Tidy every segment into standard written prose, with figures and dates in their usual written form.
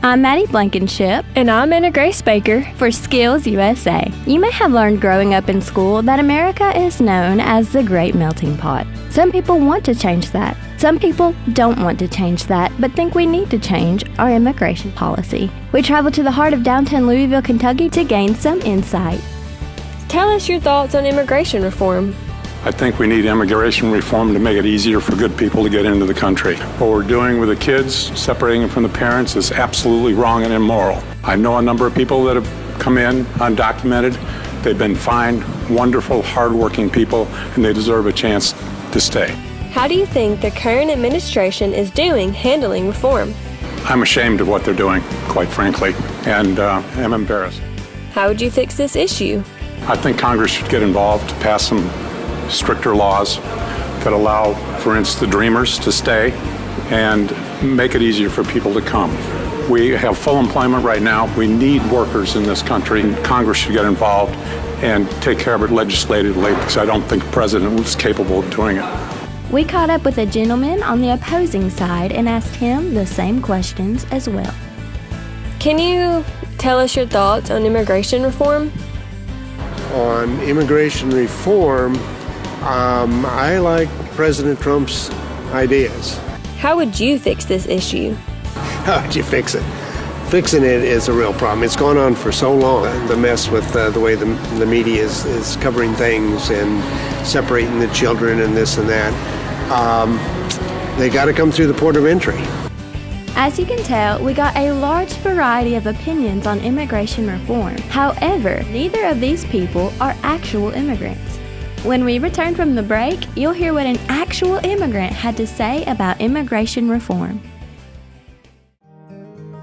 I'm Maddie Blankenship. And I'm Anna Grace Baker for Skills USA. You may have learned growing up in school that America is known as the Great Melting Pot. Some people want to change that. Some people don't want to change that, but think we need to change our immigration policy. We traveled to the heart of downtown Louisville, Kentucky to gain some insight. Tell us your thoughts on immigration reform. I think we need immigration reform to make it easier for good people to get into the country. What we're doing with the kids, separating them from the parents, is absolutely wrong and immoral. I know a number of people that have come in undocumented. They've been fine, wonderful, hardworking people, and they deserve a chance to stay. How do you think the current administration is doing handling reform? I'm ashamed of what they're doing, quite frankly, and am embarrassed. How would you fix this issue? I think Congress should get involved to pass some stricter laws that allow, for instance, the dreamers to stay and make it easier for people to come. We have full employment right now. We need workers in this country. Congress should get involved and take care of it legislatively, because I don't think the president was capable of doing it. We caught up with a gentleman on the opposing side and asked him the same questions as well. Can you tell us your thoughts on immigration reform? On immigration reform, I like President Trump's ideas. How would you fix this issue? How would you fix it? Fixing it is a real problem. It's gone on for so long. The mess with the way the media is covering things and separating the children and this and that. They got to come through the port of entry. As you can tell, we got a large variety of opinions on immigration reform. However, neither of these people are actual immigrants. When we return from the break, you'll hear what an actual immigrant had to say about immigration reform.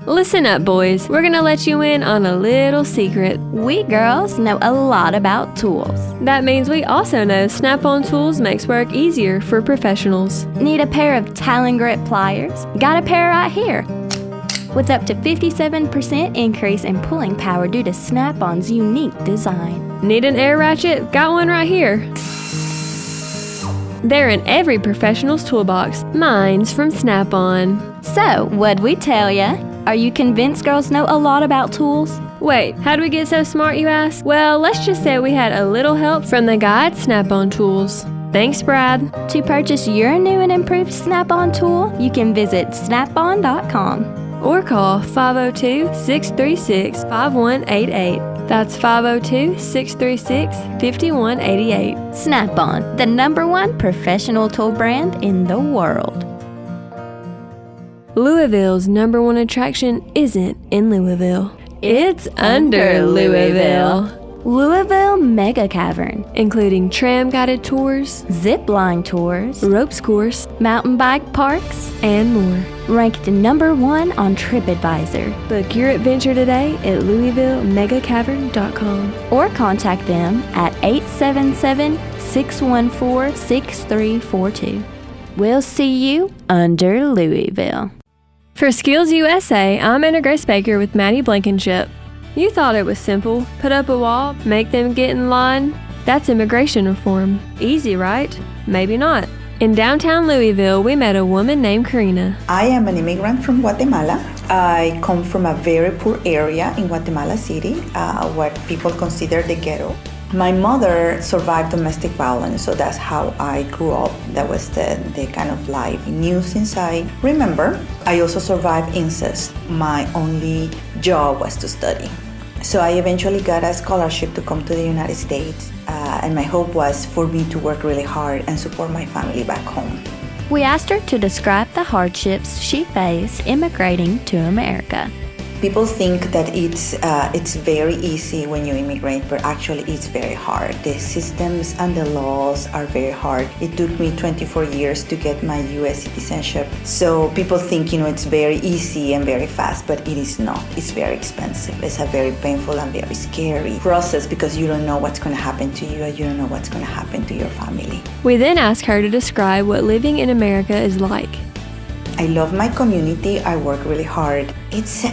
Listen up, boys. We're going to let you in on a little secret. We girls know a lot about tools. That means we also know Snap-on Tools makes work easier for professionals. Need a pair of Talon Grip pliers? Got a pair right here. With up to 57% increase in pulling power due to Snap-on's unique design. Need an air ratchet? Got one right here. They're in every professional's toolbox. Mine's from Snap-on. So, what'd we tell ya? Are you convinced girls know a lot about tools? Wait, how do we get so smart, you ask? Well, let's just say we had a little help from the guy at Snap-on Tools. Thanks, Brad. To purchase your new and improved Snap-on tool, you can visit snapon.com. Or call 502-636-5188. That's 502-636-5188. Snap-on, the #1 professional tool brand in the world. Louisville's #1 attraction isn't in Louisville. It's under Louisville. Louisville Mega Cavern, including tram-guided tours, zip line tours, ropes course, mountain bike parks, and more. Ranked #1 on TripAdvisor. Book your adventure today at LouisvilleMegaCavern.com or contact them at 877-614-6342. We'll see you under Louisville. For Skills USA, I'm Anna Grace Baker with Maddie Blankenship. You thought it was simple. Put up a wall, make them get in line. That's immigration reform. Easy, right? Maybe not. In downtown Louisville, we met a woman named Karina. I am an immigrant from Guatemala. I come from a very poor area in Guatemala City, what people consider the ghetto. My mother survived domestic violence, so that's how I grew up. That was the kind of life knew since I remember. I also survived incest. My only job was to study. So I eventually got a scholarship to come to the United States, and my hope was for me to work really hard and support my family back home. We asked her to describe the hardships she faced immigrating to America. People think that it's very easy when you immigrate, but actually it's very hard. The systems and the laws are very hard. It took me 24 years to get my U.S. citizenship. So people think, it's very easy and very fast, but it is not. It's very expensive. It's a very painful and very scary process because you don't know what's going to happen to you and you don't know what's going to happen to your family. We then asked her to describe what living in America is like. I love my community. I work really hard. It's,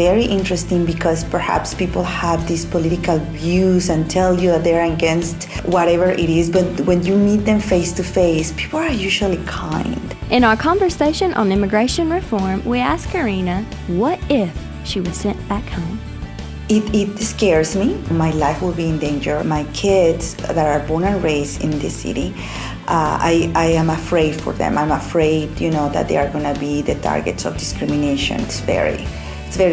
very interesting because perhaps people have these political views and tell you that they're against whatever it is, but when you meet them face to face, people are usually kind. In our conversation on immigration reform, we asked Karina, what if she was sent back home? It scares me. My life will be in danger. My kids that are born and raised in this city, I am afraid for them. I'm afraid, that they are going to be the targets of discrimination. It's very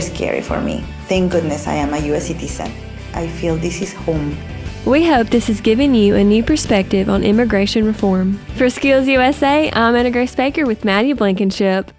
scary for me. Thank goodness I am a U.S. citizen. I feel this is home. We hope this has given you a new perspective on immigration reform. For Skills USA, I'm Anna Grace Baker with Maddie Blankenship.